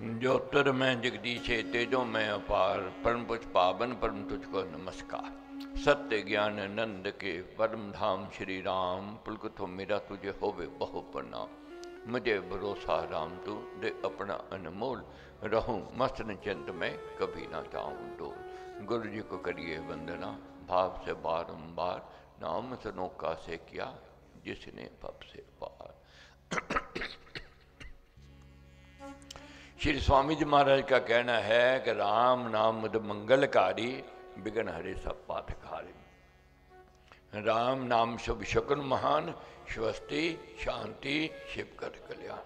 ज्योतिर में जगदीशे तेजो में अपार, परम पुछ पावन परम तुझको नमस्कार। सत्य ज्ञान नंद के परम धाम श्री राम, पुलक मेरा तुझे होवे बहु प्रणाम। मुझे भरोसा राम तू दे अपना अनमोल, रहूं मस्त चिंत में कभी ना जाऊं डोल। गुरु जी को करिए वंदना, भाव से बारंबार, नाम सनोका से किया जिसने पप से पार। श्री स्वामी जी महाराज का कहना है कि राम नाम मुद मंगलकारी, बिघन हरे सब पातकारी। राम नाम शुभ शकुन महान, स्वस्ति शांति शिव कर कल्याण।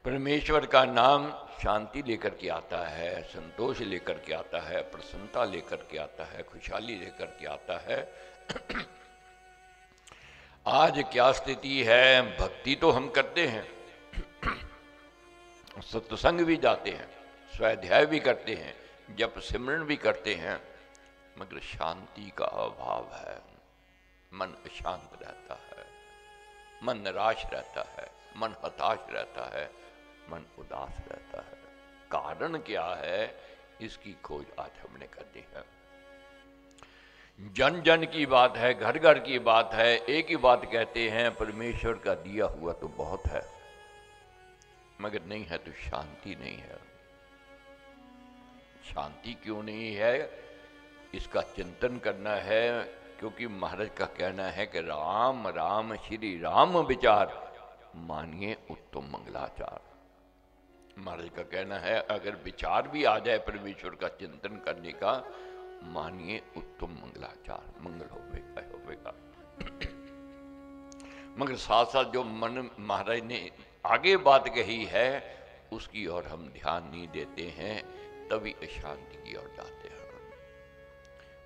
परमेश्वर का नाम शांति लेकर के आता है, संतोष लेकर के आता है, प्रसन्नता लेकर के आता है, खुशहाली लेकर के आता है। आज क्या स्थिति है? भक्ति तो हम करते हैं, सत्संग भी जाते हैं, स्वाध्याय भी करते हैं, जप सिमरन भी करते हैं, मगर शांति का अभाव है। मन अशांत रहता है, मन निराश रहता है, मन हताश रहता है, मन उदास रहता है। कारण क्या है? इसकी खोज आज हमने करनी है। जन जन की बात है, घर घर की बात है। एक ही बात कहते हैं, परमेश्वर का दिया हुआ तो बहुत है, मगर नहीं है तो शांति नहीं है। शांति क्यों नहीं है, इसका चिंतन करना है। क्योंकि महाराज का कहना है कि राम राम श्री राम विचार, मानिए उत्तम मंगलाचार। महाराज का कहना है अगर विचार भी आ जाए परमेश्वर का चिंतन करने का, मानिए उत्तम मंगलाचार, मंगल होवेगा। मगर साथ साथ जो मन महाराज ने आगे बात कही है उसकी ओर हम ध्यान नहीं देते हैं, तभी अशांति की ओर जाते हैं।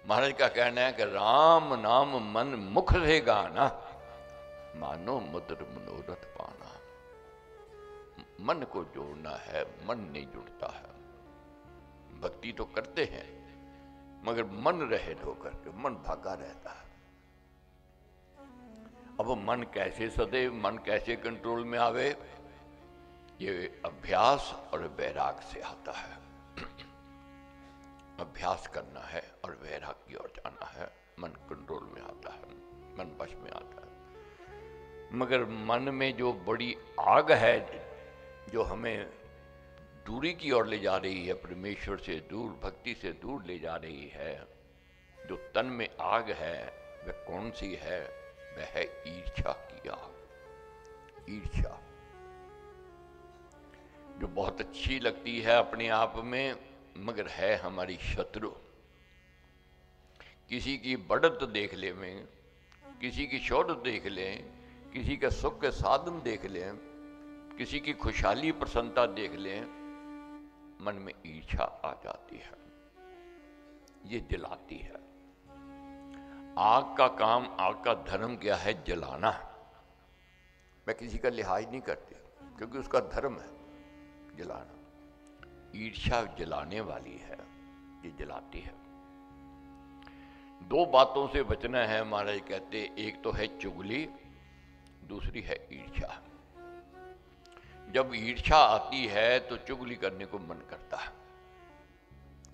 महाराज का कहना है कि राम नाम मन मुख से गाना, मानो मुद्र मनोरथ पाना। मन को जोड़ना है, मन नहीं जुड़ता है। भक्ति तो करते हैं मगर मन रहित होकर के मन भागा रहता है। अब मन कैसे सदे, मन कैसे कंट्रोल में आवे? ये अभ्यास और वैराग से आता है। अभ्यास करना है और वैराग की ओर जाना है, मन कंट्रोल में आता है, मन वश में आता है। मगर मन में जो बड़ी आग है, जो हमें दूरी की ओर ले जा रही है, परमेश्वर से दूर, भक्ति से दूर ले जा रही है, जो तन में आग है वह कौन सी है? वह है ईर्ष्या की आग। ईर्ष्या जो बहुत अच्छी लगती है अपने आप में, मगर है हमारी शत्रु। किसी की बढ़त देख ले में, किसी की शोहरत देख लें, किसी का सुख के साधन देख लें, किसी की खुशहाली प्रसन्नता देख लें, मन में ईर्ष्या आ जाती है। ये जलाती है। आग का काम, आग का धर्म क्या है? जलाना। मैं किसी का लिहाज नहीं करती क्योंकि उसका धर्म है जलाना। ईर्ष्या जलाने वाली है, ये जलाती है। दो बातों से बचना है महाराज कहते, एक तो है चुगली, दूसरी है ईर्ष्या। जब ईर्ष्या आती है तो चुगली करने को मन करता है,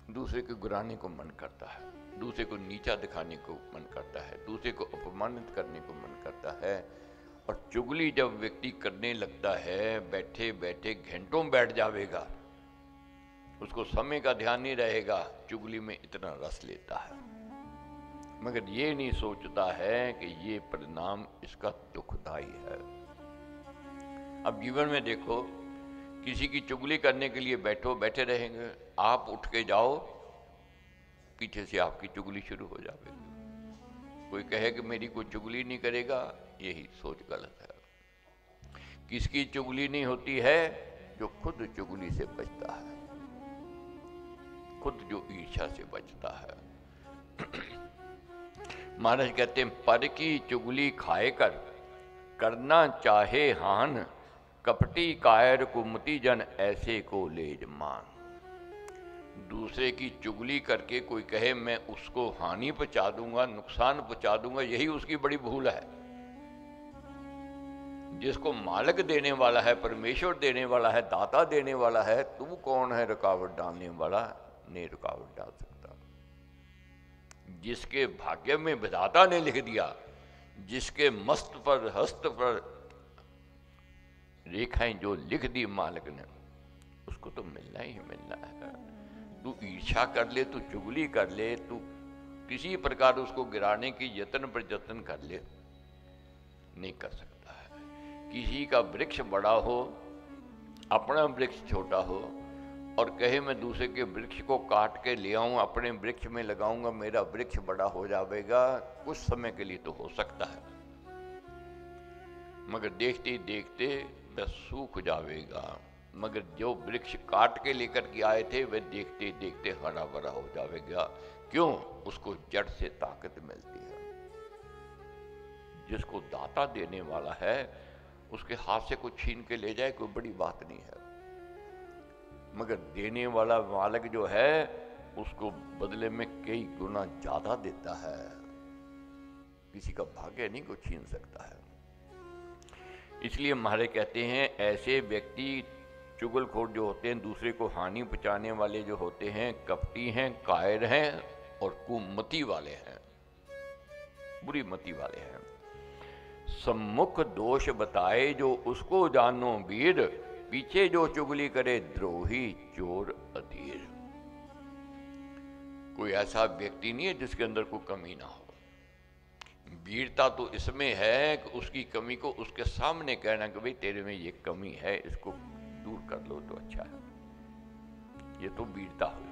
दूसरे को गिराने को मन करता है, दूसरे को नीचा दिखाने को मन करता है, दूसरे को अपमानित करने को मन करता है। और चुगली जब व्यक्ति करने लगता है, बैठे बैठे घंटों बैठ जाएगा, उसको समय का ध्यान नहीं रहेगा, चुगली में इतना रस लेता है, मगर ये नहीं सोचता है कि ये परिणाम इसका दुखदाई है। अब जीवन में देखो, किसी की चुगली करने के लिए बैठे रहेंगे, आप उठ के जाओ, पीछे से आपकी चुगली शुरू हो जाएगी। कोई कहे कि मेरी कोई चुगली नहीं करेगा, यही सोच गलत है। किसकी चुगली नहीं होती है? जो खुद चुगली से बचता है, खुद जो ईर्ष्या से बचता है। महाराज कहते हैं, पर की चुगली खाए कर, करना चाहे हान, कपटी कायर कुमति जन ऐसे को लेज मान। दूसरे की चुगली करके कोई कहे मैं उसको हानि पहुंचा दूंगा, नुकसान पहुंचा दूंगा, यही उसकी बड़ी भूल है। जिसको मालिक देने वाला है, परमेश्वर देने वाला है, दाता देने वाला है, तू कौन है रुकावट डालने वाला? नहीं रुकावट डाल सकता। जिसके भाग्य में विधाता ने लिख दिया, जिसके मस्त पर हस्त पर रेखाएं जो लिख दी मालिक ने, उसको तो मिलना ही मिलना है। तू ईर्ष्या कर ले, तू चुगली कर ले, तू किसी प्रकार उसको गिराने की यत्न पर यत्न कर ले, नहीं कर सकता है। किसी का वृक्ष बड़ा हो, अपना वृक्ष छोटा हो, और कहे मैं दूसरे के वृक्ष को काट के ले आऊं, अपने वृक्ष में लगाऊंगा, मेरा वृक्ष बड़ा हो जाएगा, कुछ समय के लिए तो हो सकता है, मगर देखते ही देखते वह सूख जाएगा। मगर जो वृक्ष काट के लेकर के आए थे, वह देखते ही देखते हरा भरा हो जाएगा। क्यों? उसको जड़ से ताकत मिलती है। जिसको दाता देने वाला है, उसके हाथ से कुछ छीन के ले जाए कोई बड़ी बात नहीं है, मगर देने वाला मालिक जो है, उसको बदले में कई गुना ज्यादा देता है। किसी का भाग्य नहीं कोई छीन सकता है। इसलिए महाराज कहते हैं, ऐसे व्यक्ति चुगलखोर जो होते हैं, दूसरे को हानि पहुंचाने वाले जो होते हैं, कपटी हैं, कायर हैं और कुमति वाले हैं, बुरी मति वाले हैं। सम्मुख दोष बताए जो उसको जानो वीर, पीछे जो चुगली करे द्रोही चोर अधीर। कोई ऐसा व्यक्ति नहीं है जिसके अंदर कोई कमी ना हो। वीरता तो इसमें है कि उसकी कमी को उसके सामने कहना कि भाई तेरे में ये कमी है, इसको दूर कर लो तो अच्छा है। ये तो वीरता हुई।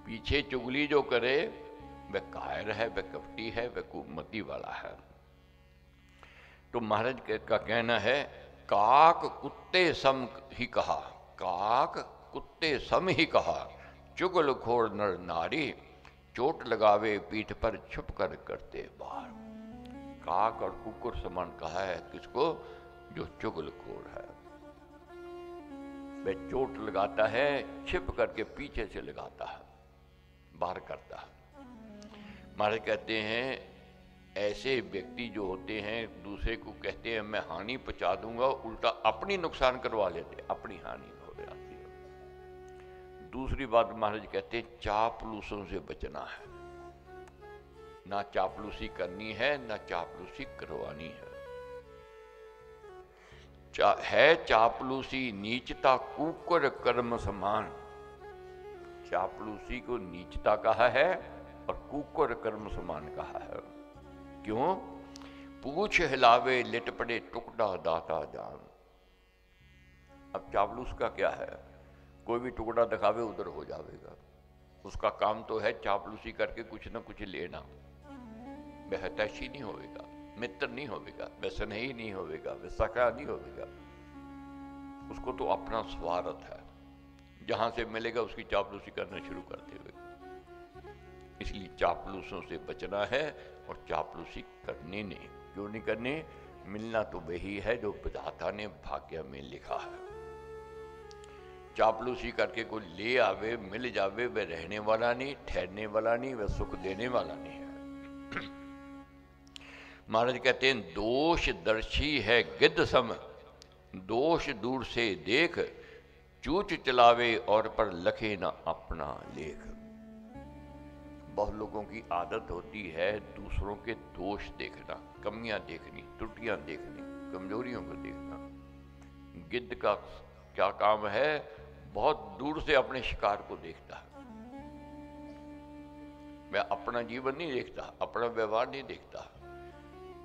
पीछे चुगली जो करे वह कायर है, वह कपटी है, वह कुमति वाला है। तो महाराज का कहना है, काक कुत्ते सम ही कहा, काक कुत्ते सम ही कहा, चुगलखोर नर नारी, चोट लगावे पीठ पर छुप कर करते वार। काक और कुकुर समान कहा है किसको? जो चुगलखोर है। वह चोट लगाता है, छिप करके पीछे से लगाता है, बाहर करता है। महाराज कहते हैं, ऐसे व्यक्ति जो होते हैं, दूसरे को कहते हैं मैं हानि पहुंचा दूंगा, उल्टा अपनी नुकसान करवा लेते, अपनी हानि हो जाती है। दूसरी बात महाराज कहते हैं, चापलूसों से बचना है। ना चापलूसी करनी है, ना चापलूसी करवानी है। है चापलूसी नीचता कुकर कर्म समान। चापलूसी को नीचता कहा है और कुकर कर्म समान कहा है। क्यों? पूछ हिलावे लिट पड़े टुकड़ा दाता जान। अब चापलूस का क्या है? कोई भी टुकड़ा दिखावे उधर हो जाएगा। उसका काम तो है चापलूसी करके कुछ ना कुछ लेना। वह हितैषी नहीं होगा, मित्र नहीं होगा, वह स्नेही नहीं होगा, वह सखा नहीं होगा। उसको तो अपना स्वार्थ है, जहां से मिलेगा उसकी चापलूसी करना शुरू कर देगा। इसलिए चापलूसों से बचना है और चापलूसी करनी नहीं। क्यों नहीं करनी? मिलना तो वही है जो विधाता ने भाग्य में लिखा है। चापलूसी करके कोई ले आवे, मिल जावे, वह रहने वाला नहीं, ठहरने वाला नहीं, वह सुख देने वाला नहीं है। महाराज कहते हैं, दोष दर्शी है गिद्ध सम, दोष दूर से देख, चूच चलावे और पर लखे ना अपना लेख। बहुत लोगों की आदत होती है दूसरों के दोष देखना, कमियां देखनी, त्रुटियां देखनी, कमजोरियों को देखना। गिद्ध का क्या काम है? बहुत दूर से अपने शिकार को देखता है। वह अपना जीवन नहीं देखता, अपना व्यवहार नहीं देखता।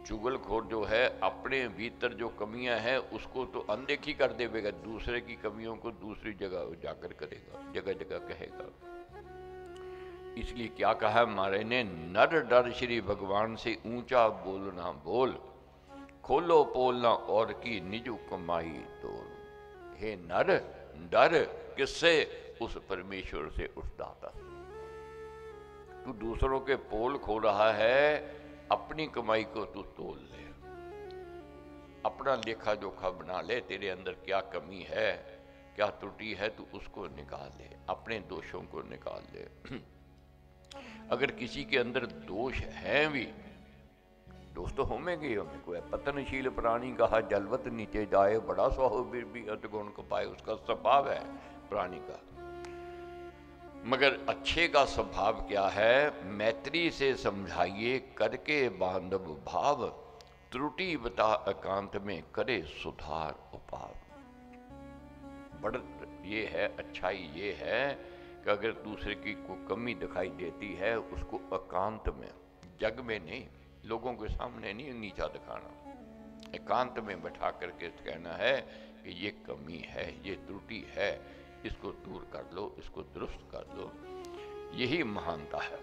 चुगलखोर जो है अपने भीतर जो कमियां हैं उसको तो अनदेखी कर देगा, दूसरे की कमियों को दूसरी जगह जाकर करेगा, जगह जगह कहेगा। इसलिए क्या कहा महाराज ने, नर डर श्री भगवान से ऊंचा बोलना बोल, खोलो पोलना और की निजु कमाई तोल। हे नर, डर किससे? उस परमेश्वर से, उस दाता से। तू दूसरों के पोल खो रहा है, अपनी कमाई को तू तोल ले, अपना लेखा जोखा बना ले। तेरे अंदर क्या कमी है, क्या त्रुटि है, तू उसको निकाल ले, अपने दोषों को निकाल ले। अगर किसी के अंदर दोष हैं भी दोस्त तो होमेंगे हमें को है। पतनशील प्राणी कहा जलवत नीचे जाए, बड़ा स्वाहो भी अतगुण को पाए। उसका स्वभाव है प्राणी का। मगर अच्छे का स्वभाव क्या है? मैत्री से समझाइए करके बांधव भाव, त्रुटि बता एकांत में करे सुधार उपाव। बढ़त ये है, अच्छाई ये है कि अगर दूसरे की कोई कमी दिखाई देती है उसको एकांत में, जग में नहीं, लोगों के सामने नहीं नीचा दिखाना, एकांत में बैठा करके कहना है कि ये कमी है, ये त्रुटि है, इसको दूर कर लो, इसको दुरुस्त कर लो। यही महानता है।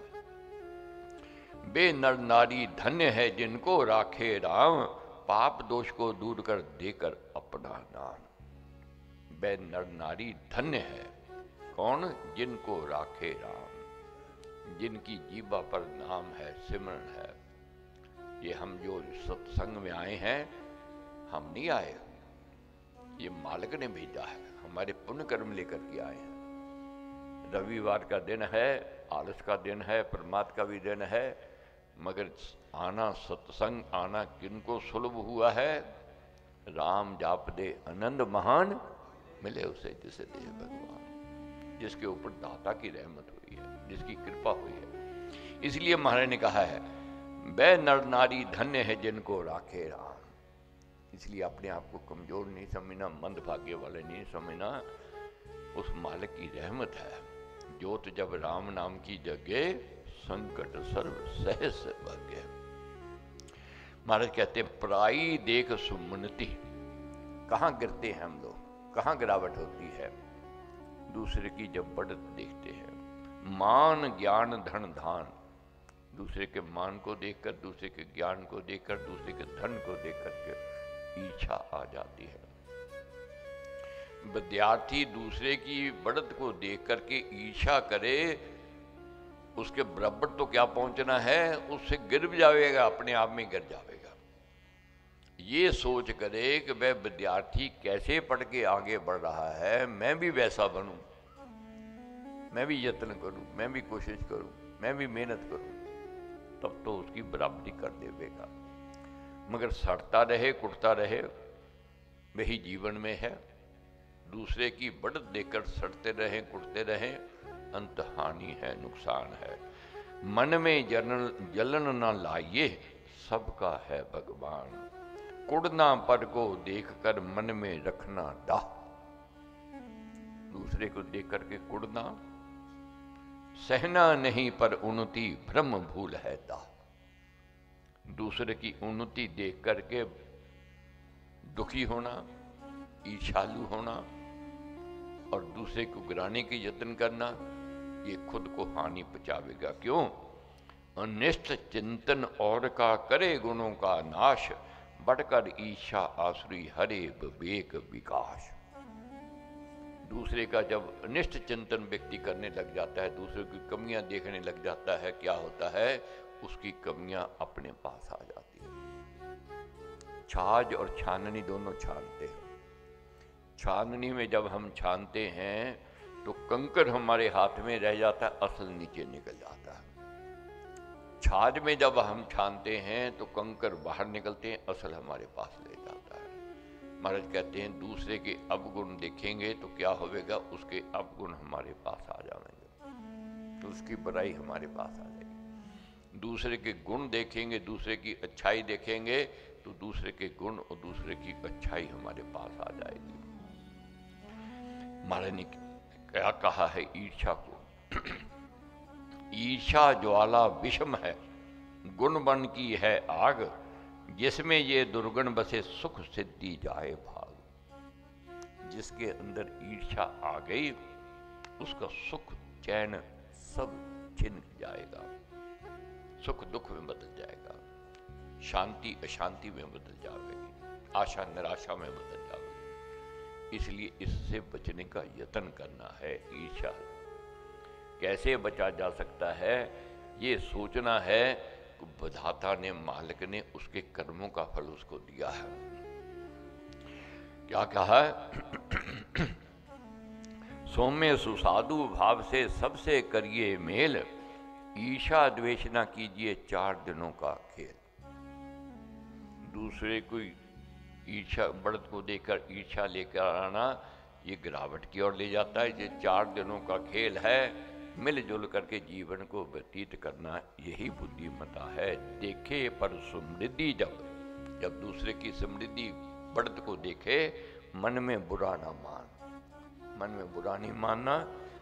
बे नर नारी धन्य है जिनको राखे राम, पाप दोष को दूर कर देकर अपना नाम। बे नर नारी धन्य है कौन? जिनको राखे राम, जिनकी जीवा पर नाम है, सिमरन है। ये हम जो सत्संग में आए हैं, हम नहीं आए, ये मालिक ने भेजा है, हमारे पुण्य कर्म लेकर के आए हैं। रविवार का दिन है, आलस का दिन है, प्रमाद का भी दिन है, मगर आना सत्संग आना किनको सुलभ हुआ है? राम जाप दे आनंद महान, मिले उसे जिसे दे भगवान, जिसके ऊपर दाता की रहमत हुई है, जिसकी कृपा हुई है। इसलिए महाराज ने कहा है बै नर नारी धन्य है जिनको राखे राम। इसलिए अपने आप को कमजोर नहीं समझना, मंदभाग्य वाले नहीं समझना, उस मालिक की रहमत है। ज्योत जब राम नाम की जगे, संकट सर्व सहस भाग्य। महाराज कहते पराई देख सुमनति। कहां गिरते हैं हम लोग, कहां गिरावट होती है? दूसरे की जब बढ़त देखते हैं। मान ज्ञान धन धान, दूसरे के मान को देखकर, दूसरे के ज्ञान को देखकर, दूसरे के धन को देखकर के ईर्ष्या आ जाती है। विद्यार्थी दूसरे की बढ़त को देख करके ईर्ष्या करे, उसके बराबर तो क्या पहुंचना है, उससे गिर भी जाएगा, अपने आप में गिर जाएगा। ये सोच करे कि वह विद्यार्थी कैसे पढ़ के आगे बढ़ रहा है, मैं भी वैसा बनूं, मैं भी यत्न करूं, मैं भी कोशिश करूं, मैं भी मेहनत करूं, तब तो उसकी बराबरी कर देगा। मगर सड़ता रहे, कुटता रहे, वही जीवन में है। दूसरे की बढ़त देखकर सड़ते रहें, कुटते रहें, अंत हानि है, नुकसान है। मन में जलन न लाइए, सबका है भगवान। कुड़ना पर को देखकर मन में रखना डाह। दूसरे को देख करके कुड़ना, सहना नहीं पर उन्नति ब्रह्म भूल है दाह। दूसरे की उन्नति देख करके दुखी होना, ईर्ष्यालु होना और दूसरे को गिराने की यत्न करना, ये खुद को हानि पहुंचावेगा। क्यों? अनिष्ट चिंतन और का करे गुणों का नाश, बढ़कर ईर्ष्या आसुरी हरे विवेक विकास। दूसरे का जब अनिष्ट चिंतन व्यक्ति करने लग जाता है, दूसरे की कमियां देखने लग जाता है, क्या होता है? उसकी कमियां अपने पास आ जाती है। छाछ और छाननी दोनों छानते हैं। छाननी में जब हम छानते हैं तो कंकर हमारे हाथ में रह जाता है, असल नीचे निकल जाता है। छाछ में जब हम छानते हैं तो कंकर बाहर निकलते हैं, असल हमारे पास ले जाता है। महाराज कहते हैं दूसरे के अवगुण देखेंगे तो क्या होगा? उसके अवगुण हमारे पास आ जाएंगे, तो उसकी बुराई हमारे पास आ जाएगी। दूसरे के गुण देखेंगे, दूसरे की अच्छाई देखेंगे तो दूसरे के गुण और दूसरे की अच्छाई हमारे पास आ जाएगी। महाराज ने क्या कहा है ईर्ष्या को? ईर्ष्या ज्वाला विषम है, गुण बन की है आग, जिसमें ये दुर्गुण बसे सुख सिद्धि जाए भाग। जिसके अंदर ईर्ष्या आ गई उसका सुख चैन सब छिन जाएगा, सुख दुख में बदल जाएगा, शांति अशांति में बदल जाएगी, आशा निराशा में बदल जाएगी। इसलिए इससे बचने का यत्न करना है। ईर्ष्या कैसे बचा जा सकता है, ये सोचना है कि विधाता ने, मालिक ने उसके कर्मों का फल उसको दिया है। क्या कहा है? सौम्य सुसाधु भाव से सबसे करिए मेल, ईर्ष्या द्वेष न कीजिए 4 दिनों का खेल। दूसरे को ईर्ष्या, बढ़त को देखकर ईर्ष्या लेकर आना, ये गिरावट की ओर ले जाता है। ये 4 दिनों का खेल है, मिलजुल करके जीवन को व्यतीत करना, यही बुद्धिमता है। देखे पर समृद्धि, जब दूसरे की समृद्धि बढ़त को देखे, मन में बुरा ना मान, मन में बुरा नहीं मानना।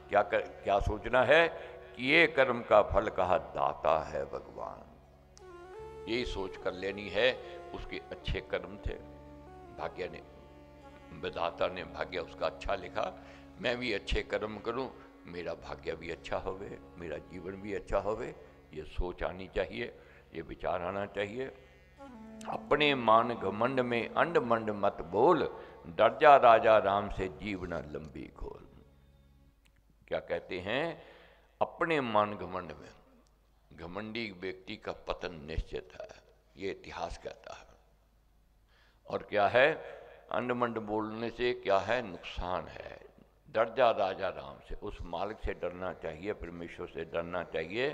क्या सोचना है कि ये कर्म का फल कहा दाता है भगवान, यही सोच कर लेनी है। उसके अच्छे कर्म थे, भाग्य ने, विधाता ने भाग्य उसका अच्छा लिखा, मैं भी अच्छे कर्म करूं, मेरा भाग्य भी अच्छा होवे, मेरा जीवन भी अच्छा होवे। ये सोच आनी चाहिए, ये विचार आना चाहिए। अपने मान घमंड में अंड मंड मत बोल, डर जा राजा राम से जीवना लंबी खोल। क्या कहते हैं? अपने मान घमंड में, घमंडी व्यक्ति का पतन निश्चित है, ये इतिहास कहता है। और क्या है? अंडमंड बोलने से क्या है? नुकसान है। डर जा राजा राम से, उस मालिक से डरना चाहिए, परमेश्वर से डरना चाहिए।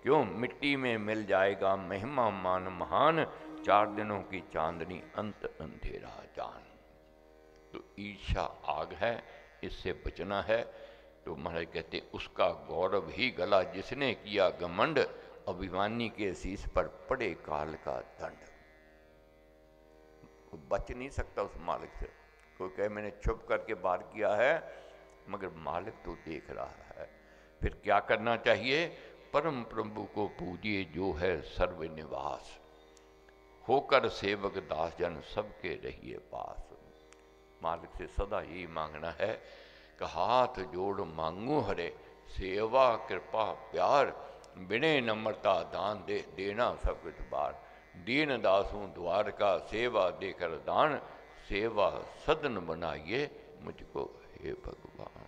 क्यों? मिट्टी में मिल जाएगा महिमा मान महान, 4 दिनों की चांदनी अंत अंधेरा जान। तो ईर्ष्या आग है, इससे बचना है। तो महाराज कहते उसका गौरव ही गला जिसने किया घमंड, अभिमानी के शीश पर पड़े काल का दंड। बच नहीं सकता उस मालिक से। कोई कहे मैंने छुप करके बार किया है, मगर मालिक तो देख रहा है। फिर क्या करना चाहिए? परम प्रभु को पूजिए जो है सर्व निवास, होकर सेवक दास जन सबके रहिए पास। मालिक से सदा यही मांगना है कि हाथ जोड़ मांगू हरे, सेवा कृपा प्यार, बिने नम्रता दान दे देना सब कुछ बार। दीन दासों द्वार का सेवा देकर दान, सेवा सदन बनाइए मुझको हे भगवान।